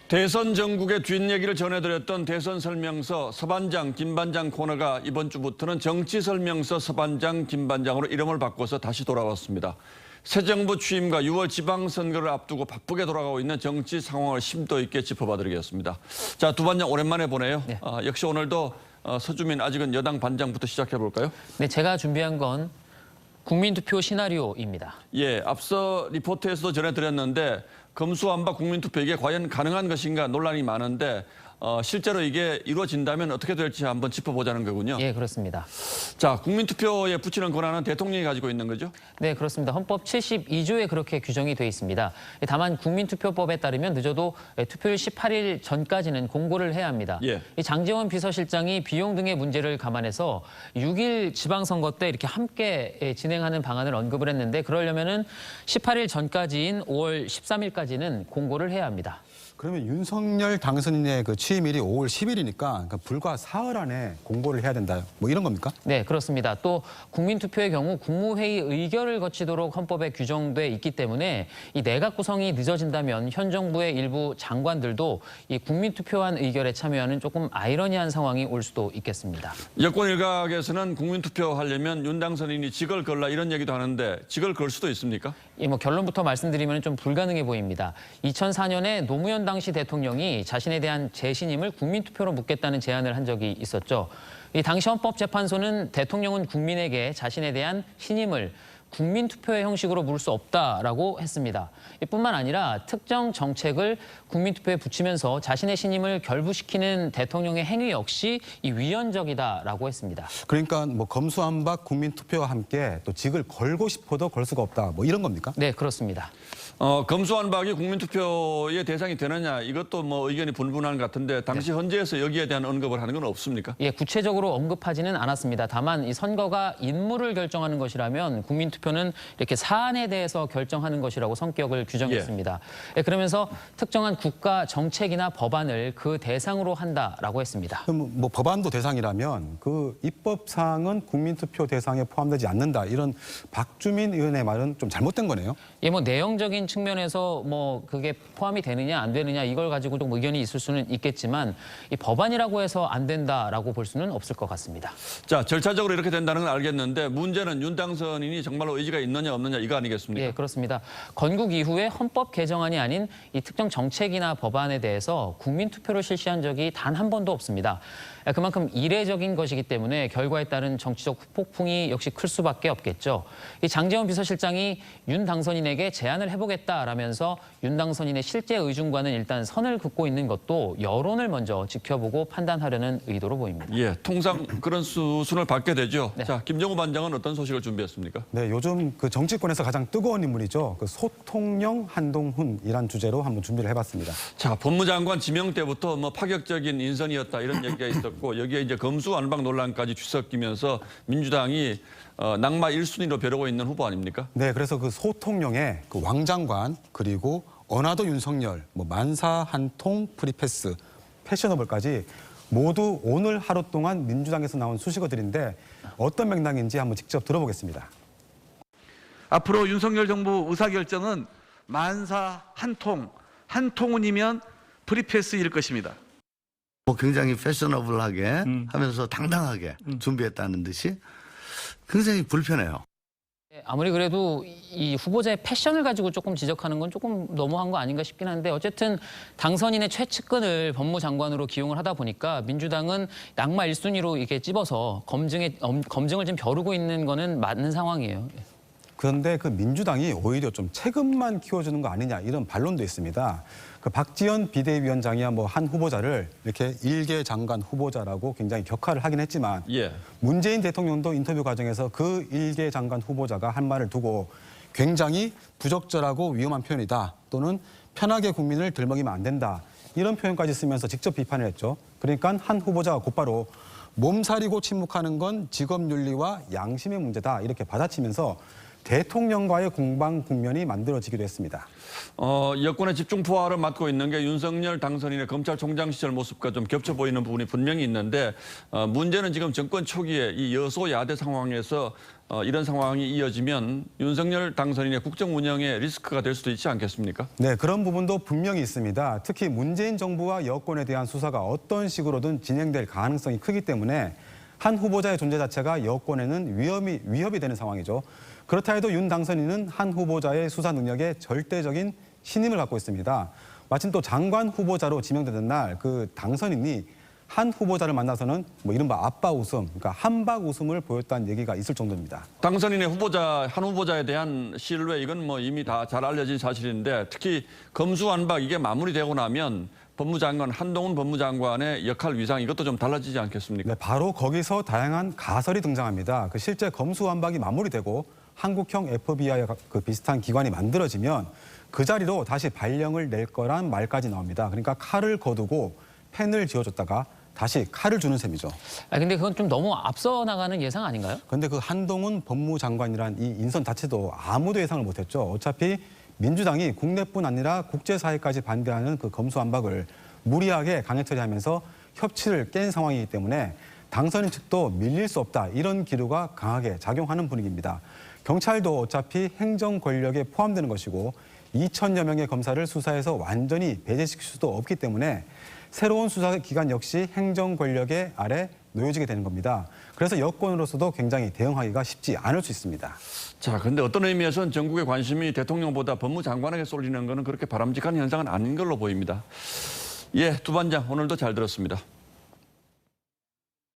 대선 전국의 뒷얘기를 전해드렸던 대선 설명서 서반장, 김반장 코너가 이번 주부터는 정치 설명서 서반장, 김반장으로 이름을 바꿔서 다시 돌아왔습니다. 새 정부 취임과 6월 지방선거를 앞두고 바쁘게 돌아가고 있는 정치 상황을 심도 있게 짚어봐드리겠습니다. 자, 두 반장 오랜만에 보네요. 네. 역시 오늘도 서주민 아직은 여당 반장부터 시작해볼까요? 네, 제가 준비한 건 국민투표 시나리오입니다. 예, 앞서 리포트에서도 전해드렸는데 검수완박 국민투표 이게 과연 가능한 것인가 논란이 많은데 실제로 이게 이루어진다면 어떻게 될지 한번 짚어보자는 거군요. 예, 그렇습니다. 자, 국민투표에 붙이는 권한은 대통령이 가지고 있는 거죠? 네, 그렇습니다. 헌법 72조에 그렇게 규정이 돼 있습니다. 다만 국민투표법에 따르면 늦어도 투표일 18일 전까지는 공고를 해야 합니다. 예. 이 장제원 비서실장이 비용 등의 문제를 감안해서 6일 지방선거 때 이렇게 함께 진행하는 방안을 언급을 했는데 그러려면은 18일 전까지인 5월 13일까지는 공고를 해야 합니다. 그러면 윤석열 당선인의 그 취임일이 5월 10일이니까 그러니까 불과 사흘 안에 공고를 해야 된다. 뭐 이런 겁니까? 네, 그렇습니다. 또 국민투표의 경우 국무회의 의결을 거치도록 헌법에 규정돼 있기 때문에 이 내각 구성이 늦어진다면 현 정부의 일부 장관들도 이 국민투표한 의결에 참여하는 조금 아이러니한 상황이 올 수도 있겠습니다. 여권 일각에서는 국민투표 하려면 윤 당선인이 직을 걸라 이런 얘기도 하는데 직을 걸 수도 있습니까? 이 뭐 결론부터 말씀드리면 좀 불가능해 보입니다. 2004년에 노무현 당시 대통령이 자신에 대한 재신임을 국민투표로 묻겠다는 제안을 한 적이 있었죠. 이 당시 헌법재판소는 대통령은 국민에게 자신에 대한 신임을 국민투표의 형식으로 물을 수 없다라고 했습니다. 이뿐만 아니라 특정 정책을 국민투표에 붙이면서 자신의 신임을 결부시키는 대통령의 행위 역시 이 위헌적이다라고 했습니다. 그러니까 뭐 검수완박 국민투표와 함께 또 직을 걸고 싶어도 걸 수가 없다. 뭐 이런 겁니까? 네, 그렇습니다. 검수완박이 국민투표의 대상이 되느냐 이것도 뭐 의견이 분분한 것 같은데 당시 헌재에서 여기에 대한 언급을 하는 건 없습니까? 예, 구체적으로 언급하지는 않았습니다. 다만 이 선거가 인물을 결정하는 것이라면 국민투표는 이렇게 사안에 대해서 결정하는 것이라고 성격을 규정했습니다. 예, 그러면서 특정한 국가 정책이나 법안을 그 대상으로 한다라고 했습니다. 그럼 뭐 법안도 대상이라면 그 입법사항은 국민투표 대상에 포함되지 않는다. 이런 박주민 의원의 말은 좀 잘못된 거네요. 예, 뭐 내용적인 측면에서 뭐 그게 포함이 되느냐 안 되느냐 이걸 가지고 좀 의견이 있을 수는 있겠지만 이 법안이라고 해서 안 된다라고 볼 수는 없을 것 같습니다. 자, 절차적으로 이렇게 된다는 건 알겠는데 문제는 윤 당선인이 정말로 의지가 있느냐 없느냐 이거 아니겠습니까? 예, 그렇습니다. 건국 이후에 헌법 개정안이 아닌 이 특정 정책이나 법안에 대해서 국민투표를 실시한 적이 단 한 번도 없습니다. 그만큼 이례적인 것이기 때문에 결과에 따른 정치적 후폭풍이 역시 클 수밖에 없겠죠. 이 장제원 비서실장이 윤 당선인에게 제안을 해보겠다라면서 윤 당선인의 실제 의중과는 일단 선을 긋고 있는 것도 여론을 먼저 지켜보고 판단하려는 의도로 보입니다. 예, 통상 그런 수순을 밟게 되죠. 네. 자, 김정우 반장은 어떤 소식을 준비했습니까? 네, 요즘 그 정치권에서 가장 뜨거운 인물이죠. 그 소통령 한동훈이란 주제로 한번 준비를 해봤습니다. 자, 법무장관 지명 때부터 뭐 파격적인 인선이었다 이런 얘기가 있었고 여기에 이제 검수완박 논란까지 뒤섞이면서 민주당이 낙마 1순위로 벼르고 있는 후보 아닙니까? 네, 그래서 그 소통령에 그 왕장관 그리고 어나더 윤석열, 뭐 만사 한통 프리패스, 패셔너블까지 모두 오늘 하루 동안 민주당에서 나온 수식어들인데 어떤 맥락인지 한번 직접 들어보겠습니다. 앞으로 윤석열 정부 의사결정은 만사 한통, 한통운이면 프리패스일 것입니다. 뭐 굉장히 패셔너블하게 하면서 당당하게 준비했다는 듯이 굉장히 불편해요. 아무리 그래도 이 후보자의 패션을 가지고 조금 지적하는 건 조금 너무한 거 아닌가 싶긴 한데 어쨌든 당선인의 최측근을 법무장관으로 기용을 하다 보니까 민주당은 낙마 1순위로 이렇게 찝어서 검증을 좀 벼르고 있는 거는 맞는 상황이에요. 그런데 그 민주당이 오히려 좀 체급만 키워주는 거 아니냐 이런 반론도 있습니다. 그 박지원 비대위원장이야 뭐 한 후보자를 이렇게 일개 장관 후보자라고 굉장히 격하를 하긴 했지만 예. 문재인 대통령도 인터뷰 과정에서 그 일개 장관 후보자가 한 말을 두고 굉장히 부적절하고 위험한 표현이다 또는 편하게 국민을 들먹이면 안 된다 이런 표현까지 쓰면서 직접 비판을 했죠. 그러니까 한 후보자가 곧바로 몸살이고 침묵하는 건 직업윤리와 양심의 문제다 이렇게 받아치면서 대통령과의 공방 국면이 만들어지기도 했습니다. 여권의 집중 포화를 맡고 있는 게 윤석열 당선인의 검찰총장 시절 모습과 좀 겹쳐 보이는 부분이 분명히 있는데 문제는 지금 정권 초기에 이 여소야대 상황에서 이런 상황이 이어지면 윤석열 당선인의 국정 운영에 리스크가 될 수도 있지 않겠습니까? 네, 그런 부분도 분명히 있습니다. 특히 문재인 정부와 여권에 대한 수사가 어떤 식으로든 진행될 가능성이 크기 때문에 한 후보자의 존재 자체가 여권에는 위협이 되는 상황이죠. 그렇다 해도 윤 당선인은 한 후보자의 수사 능력에 절대적인 신임을 갖고 있습니다. 마침 또 장관 후보자로 지명되던 날 그 당선인이 한 후보자를 만나서는 뭐 이른바 아빠 웃음, 그러니까 한박 웃음을 보였다는 얘기가 있을 정도입니다. 당선인의 한 후보자에 대한 신뢰 이건 뭐 이미 다 잘 알려진 사실인데 특히 검수완박 이게 마무리되고 나면 법무장관 한동훈 법무장관의 역할 위상 이것도 좀 달라지지 않겠습니까? 네, 바로 거기서 다양한 가설이 등장합니다. 그 실제 검수완박이 마무리되고 한국형 FBI와 그 비슷한 기관이 만들어지면 그 자리로 다시 발령을 낼 거란 말까지 나옵니다. 그러니까 칼을 거두고 펜을 쥐어줬다가 다시 칼을 주는 셈이죠. 근데 그건 좀 너무 앞서 나가는 예상 아닌가요? 그런데 그 한동훈 법무장관이란 이 인선 자체도 아무도 예상을 못했죠. 어차피 민주당이 국내뿐 아니라 국제사회까지 반대하는 그 검수완박을 무리하게 강행 처리하면서 협치를 깬 상황이기 때문에 당선인 측도 밀릴 수 없다 이런 기류가 강하게 작용하는 분위기입니다. 경찰도 어차피 행정 권력에 포함되는 것이고 2천여 명의 검사를 수사해서 완전히 배제시킬 수도 없기 때문에 새로운 수사기관 역시 행정 권력의 아래 놓여지게 되는 겁니다. 그래서 여권으로서도 굉장히 대응하기가 쉽지 않을 수 있습니다. 자, 근데 어떤 의미에서는 전국의 관심이 대통령보다 법무장관에게 쏠리는 것은 그렇게 바람직한 현상은 아닌 걸로 보입니다. 예, 두 반장 오늘도 잘 들었습니다.